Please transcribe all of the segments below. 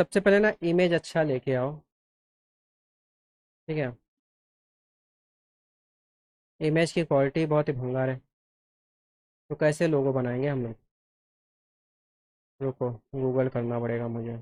सबसे पहले ना इमेज अच्छा लेके आओ। ठीक है। इमेज की क्वालिटी बहुत ही भंगार है। तो कैसे लोगो बनाएंगे हम लोग? रुको, गूगल करना पड़ेगा मुझे।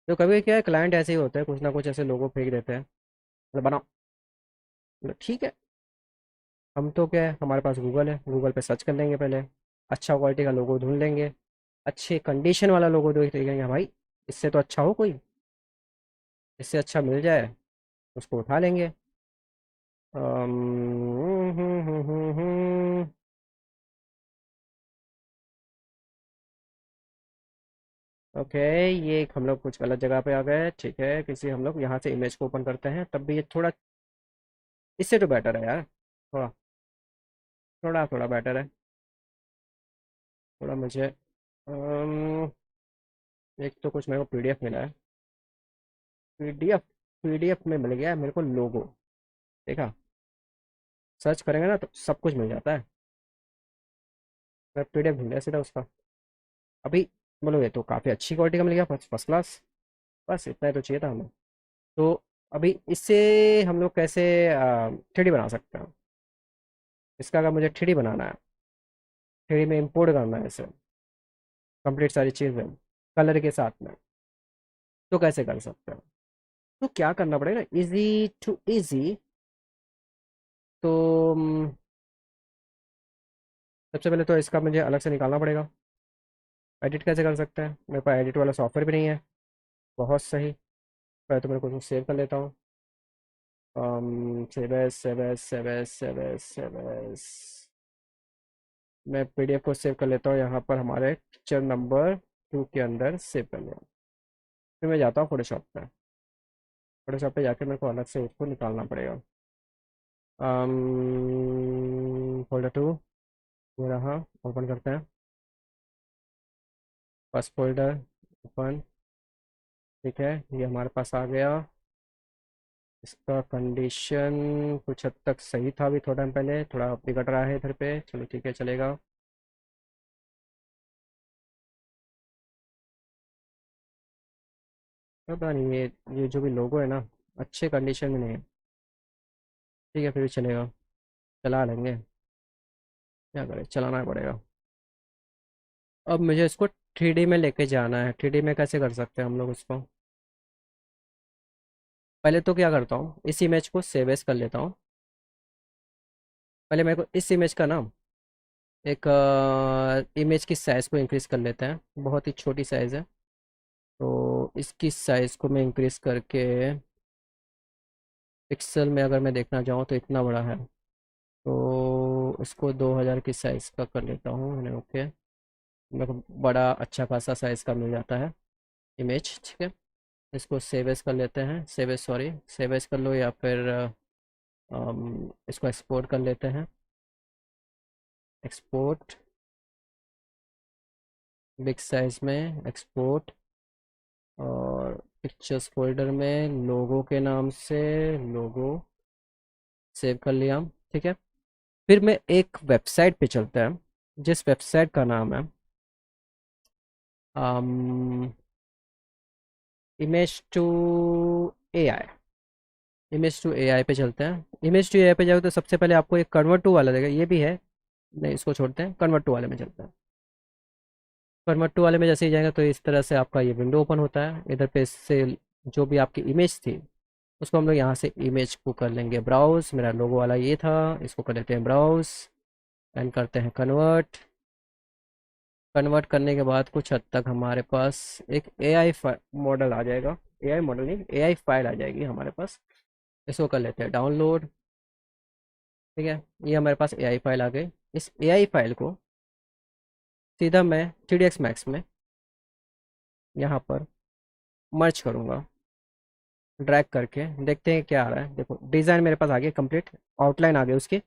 तो कभी क्या है, क्लाइंट ऐसे ही होते हैं, कुछ ना कुछ ऐसे लोगो फेंक देते हैं, मतलब बनाओ। मतलब ठीक है। हम तो क्या है, हमारे पास गूगल है, गूगल पे सर्च कर लेंगे पहले। अच्छा क्वालिटी का लोगो ढूंढ लेंगे। अच्छे कंडीशन वाला लोगो देख लेंगे भाई। इससे तो अच्छा हो कोई, इससे अच्छा मिल जाए, उसको उठा लेंगे। अम्म, ओके। ये हम लोग कुछ गलत जगह पे आ गए, ठीक है, किसी हम लोग यहाँ से इमेज को ओपन करते हैं, तब भी ये थोड़ा, इससे तो बेटर है यार। थोड़ा थोड़ा थोड़ा बेटर है। थोड़ा मुझे अम्म, एक तो कुछ मेरे को पीडीएफ मिला है। पीडीएफ पीडीएफ में मिल गया है मेरे को लोगो। देखा, सर्च करेंगे ना तो सब कुछ मिल जाता है। मैं पीडीएफ ढूंढ लिया सीधा उसका। अभी बोलो, ये तो काफ़ी अच्छी क्वालिटी का मिल गया, फर्स्ट फर्स्ट क्लास। बस इतना ही तो चाहिए था हमें। तो अभी इससे हम लोग कैसे थ्री डी बना सकते हैं? इसका अगर मुझे थ्री डी बनाना है, थ्री डी में इंपोर्ट करना है इसे, कंप्लीट सारी चीज़ें कलर के साथ में, तो कैसे कर सकते हैं? तो क्या करना पड़ेगा, इजी टू इजी। तो सबसे पहले तो इसका मुझे अलग से निकालना पड़ेगा। एडिट कैसे कर सकते हैं? मेरे पास एडिट वाला सॉफ्टवेयर भी नहीं है। बहुत सही। पहले तो मेरे को सेव कर लेता हूँ। Save as, save as, save as, save as, save as. मैं पीडीएफ को सेव कर लेता हूँ यहाँ पर, हमारे पिक्चर नंबर 2 के अंदर सेव कर लिया। फिर मैं जाता हूँ फोटोशॉप पे। फोटोशॉप पे जाके मेरे को अलग से उसको निकालना पड़ेगा। फोल्डर 2, ये रहा। ओपन करते हैं। First folder open. ठीक है, ये हमारे पास आ गया। इसका कंडीशन कुछ हद तक सही था, अभी थोड़ा टाइम पहले थोड़ा बिगड़ रहा है इधर पे, चलो ठीक है, चलेगा। पता नहीं, ये जो भी लोगो है ना, अच्छे कंडीशन में नहीं है। ठीक है, फिर भी चलेगा, चला लेंगे। क्या करें, चलाना पड़ेगा। अब मुझे इसको थ्री डी में लेके जाना है। थ्री डी में कैसे कर सकते हैं हम लोग उसको? पहले तो क्या करता हूँ, इस इमेज को सेव एज कर लेता हूँ। पहले मेरे को इस इमेज का नाम, एक इमेज की साइज़ को इंक्रीज़ कर लेते हैं, बहुत ही छोटी साइज़ है। तो इसकी साइज़ को मैं इंक्रीज़ करके, पिक्सल में अगर मैं देखना चाहूँ तो इतना बड़ा है, तो इसको 2000 की साइज़ का कर लेता हूँ मैंने। ओके, मेरे को बड़ा अच्छा खासा साइज़ का मिल जाता है इमेज। ठीक है, इसको सेव एज कर लेते हैं, save as, sorry, save as कर लो, या फिर इसको एक्सपोर्ट कर लेते हैं। एक्सपोर्ट, बिग साइज में एक्सपोर्ट, और पिक्चर्स फोल्डर में लोगो के नाम से लोगो सेव कर लिया। ठीक है, फिर मैं एक वेबसाइट पे चलता है, जिस वेबसाइट का नाम है image to AI. Image to AI पे चलते हैं। इमेज टू एआई पे जाओ तो सबसे पहले आपको एक कन्वर्ट टू वाला देगा, ये भी है। नहीं, इसको छोड़ते हैं, कन्वर्ट टू वाले में चलते हैं। कन्वर्ट टू वाले में जैसे ही जाएगा तो इस तरह से आपका ये विंडो ओपन होता है। इधर पे से जो भी आपकी इमेज थी, उसको हम लोग यहाँ से इमेज को कर लेंगे ब्राउज। मेरा लोगो वाला ये था, इसको कर लेते हैं ब्राउज, एंड करते हैं कन्वर्ट। कन्वर्ट करने के बाद कुछ हद तक हमारे पास एक एआई मॉडल आ जाएगा। एआई मॉडल नहीं, एआई फाइल आ जाएगी हमारे पास। इसको कर लेते हैं डाउनलोड। ठीक है, ये हमारे पास एआई फाइल आ गई। इस एआई फाइल को सीधा मैं 3ds मैक्स में यहाँ पर मर्ज करूँगा, ड्रैग करके देखते हैं क्या आ रहा है। देखो, डिज़ाइन मेरे पास आ गया कंप्लीट, आउटलाइन आ गई उसके,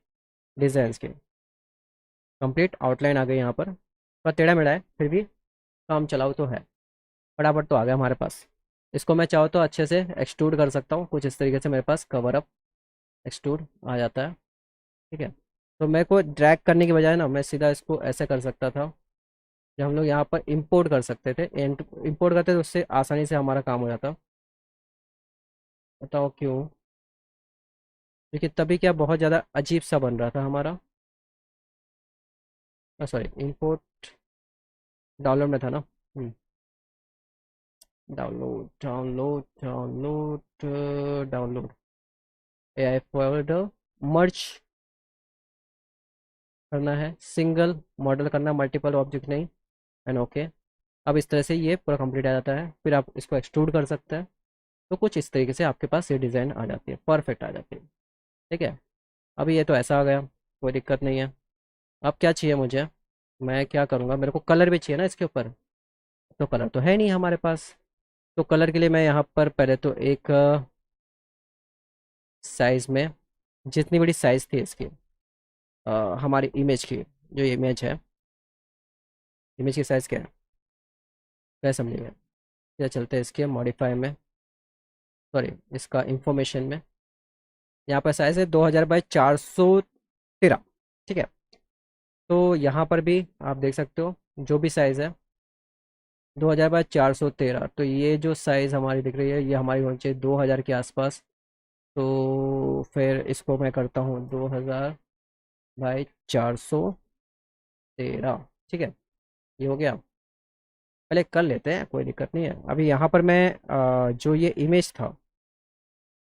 डिज़ाइंस के कंप्लीट आउटलाइन आ गई यहाँ पर टेढ़ा मेढ़ा है, फिर भी काम चलाऊ तो है। फटाफट तो आ गया हमारे पास। इसको मैं चाहूँ तो अच्छे से एक्सट्रूड कर सकता हूँ, कुछ इस तरीके से मेरे पास कवर अप एक्सट्रूड आ जाता है। ठीक है, तो मेरे को ड्रैग करने की बजाय ना, मैं सीधा इसको ऐसे कर सकता था, जब हम लोग यहाँ पर इंपोर्ट कर सकते थे, इंपोर्ट करते तो उससे आसानी से हमारा काम हो जाता। बताओ क्यों? क्योंकि तभी क्या बहुत ज़्यादा अजीब सा बन रहा था हमारा। सॉरी, इंपोर्ट डाउनलोड में था ना। Download download download download AI folder, merge करना है, सिंगल मॉडल करना, मल्टीपल ऑब्जेक्ट नहीं, एंड ओके। अब इस तरह से ये पूरा कंप्लीट आ जाता है। फिर आप इसको एक्सट्रूड कर सकते हैं। तो कुछ इस तरीके से आपके पास ये डिज़ाइन आ जाती है, परफेक्ट आ जाती है। ठीक है। अभी ये तो ऐसा आ गया, कोई दिक्कत नहीं है। अब क्या चाहिए मुझे? मैं क्या करूँगा, मेरे को कलर भी चाहिए ना इसके ऊपर। तो कलर तो है नहीं हमारे पास। तो कलर के लिए मैं यहाँ पर पहले तो एक साइज़ में, जितनी बड़ी साइज़ थी इसकी, हमारी इमेज की, जो इमेज है, इमेज की साइज़ क्या है, क्या समझिएगा। या चलते हैं इसके मॉडिफाई में, सॉरी इसका इंफॉर्मेशन में। यहाँ पर साइज़ है 2000 बाई 413। ठीक है। तो यहाँ पर भी आप देख सकते हो जो भी साइज़ है 2000 बाई 413। तो ये जो साइज़ हमारी दिख रही है ये हमारी होनी चाहिए 2000 के आसपास। तो फिर इसको मैं करता हूँ 2000 बाई 413। ठीक है, ये हो गया। पहले कर लेते हैं, कोई दिक्कत नहीं है। अभी यहाँ पर मैं जो ये इमेज था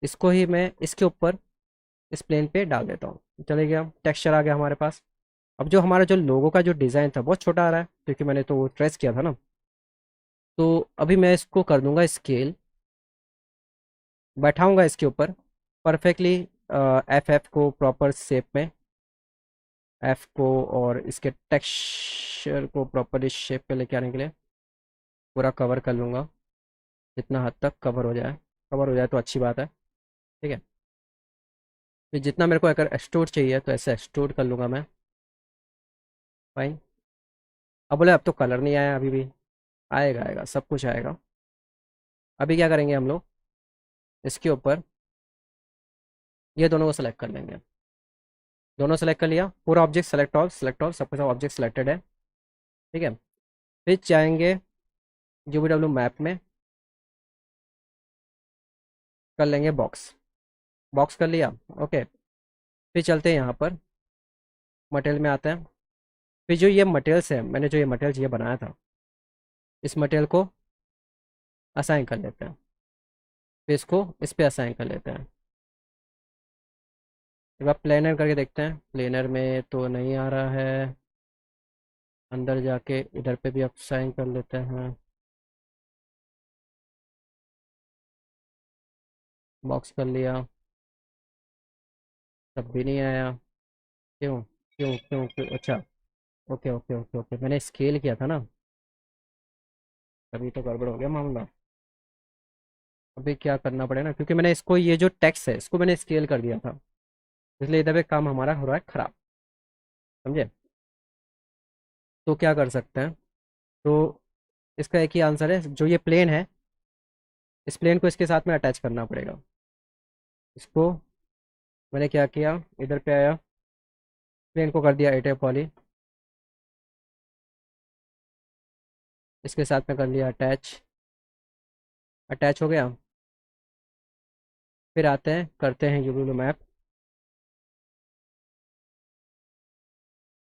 इसको ही मैं इसके ऊपर इस प्लेन पे डाल देता हूँ। चले गया, टेक्सचर आ गया हमारे पास। अब जो हमारा जो लोगो का जो डिज़ाइन था बहुत छोटा आ रहा है क्योंकि मैंने तो वो ट्रेस किया था ना। तो अभी मैं इसको कर दूंगा स्केल, बैठाऊंगा इसके ऊपर परफेक्टली, एफ एफ को प्रॉपर शेप में, एफ को, और इसके टेक्सचर को प्रॉपरली शेप पे लेके आने के लिए पूरा कवर कर लूँगा। जितना हद तक कवर हो जाए तो अच्छी बात है। ठीक है। फिर जितना मेरे को अगर एक्सट्रूड चाहिए तो ऐसे एक्सट्रूड कर लूँगा मैं। फाइन। अब बोले अब तो कलर नहीं आया अभी भी। आएगा आएगा, सब कुछ आएगा। अभी क्या करेंगे हम लोग, इसके ऊपर ये दोनों को सेलेक्ट कर लेंगे। दोनों सेलेक्ट कर लिया, पूरा ऑब्जेक्ट सेलेक्ट ऑल, सब कुछ ऑब्जेक्ट सेलेक्टेड है। ठीक है। फिर जाएंगे GBW मैप में, कर लेंगे बॉक्स। बॉक्स कर लिया, ओके। फिर चलते हैं यहाँ पर मटेरियल में आते हैं। फिर जो ये मटेरियल्स है, मैंने जो ये मटेरियल ये बनाया था, इस मटेरियल को असाइन कर लेते हैं। फिर इसको इस पे असाइन कर लेते हैं। एक बार प्लेनर करके देखते हैं, प्लेनर में तो नहीं आ रहा है। अंदर जाके इधर पे भी असाइन कर लेते हैं। बॉक्स कर लिया, तब भी नहीं आया। क्यों क्यों क्यों क्यों? अच्छा, ओके ओके ओके ओके, मैंने स्केल किया था ना, तभी तो गड़बड़ हो गया मामला। अभी क्या करना पड़ेगा ना, क्योंकि मैंने इसको, ये जो टेक्स्ट है इसको मैंने स्केल कर दिया था, इसलिए इधर पे काम हमारा हो रहा है खराब। समझे? तो क्या कर सकते हैं, तो इसका एक ही आंसर है, जो ये प्लेन है इस प्लेन को इसके साथ में अटैच करना पड़ेगा। इसको मैंने क्या किया, इधर पे आया, प्लेन को कर दिया एटे पॉली, इसके साथ में कर लिया अटैच। अटैच हो गया। फिर आते हैं करते हैं यूलू मैप।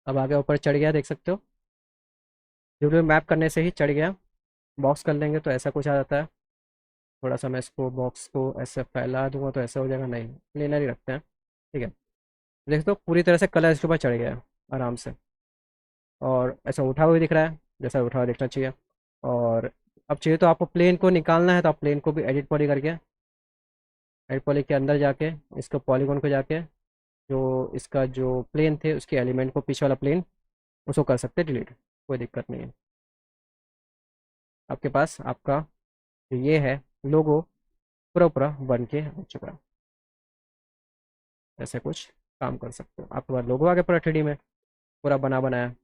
अब आगे ऊपर चढ़ गया, देख सकते हो यूलू मैप करने से ही चढ़ गया। बॉक्स कर लेंगे तो ऐसा कुछ आ जाता है। थोड़ा सा मैं इसको बॉक्स को ऐसे फैला दूंगा तो ऐसा हो जाएगा, नहीं प्लेनर ही रखते हैं। ठीक है। देख तो पूरी तरह से कलर इसके ऊपर चढ़ गया है आराम से, और ऐसा उठा हुआ दिख रहा है जैसा उठा हुआ दिखना चाहिए। और अब चाहिए तो आपको प्लेन को निकालना है तो आप प्लेन को भी एडिट पॉली करके, एडिट पॉली के अंदर जाके इसको पॉलीगॉन को जाके जो इसका जो प्लेन थे उसके एलिमेंट को, पीछे वाला प्लेन, उसको कर सकते हैं डिलीट। कोई दिक्कत नहीं है। आपके पास आपका जो ये है लोगो पूरा पूरा बन के आ चुका है। ऐसे कुछ काम कर सकते हो। आपके पास लोगो आ गया पूरा 3D में, पूरा बना बनाया।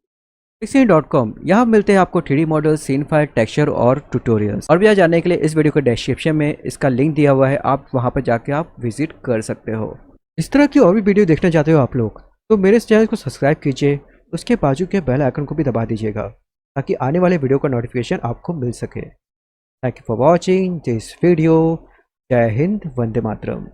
Pixie.com, यहाँ मिलते हैं आपको 3D model, scene file, texture और ट्यूटोरियल्स। और भी यहाँ जानने के लिए इस वीडियो के डिस्क्रिप्शन में इसका लिंक दिया हुआ है, आप वहाँ पर जाके आप विजिट कर सकते हो। इस तरह की और भी वीडियो देखना चाहते हो आप लोग, तो मेरे इस चैनल को सब्सक्राइब कीजिए, उसके बाजू के बेल आइकन को भी दबा दीजिएगा। ताकि आने वाले वीडियो का नोटिफिकेशन आपको मिल सके। Thank you for watching this video. जय हिंद, वंदे मातरम।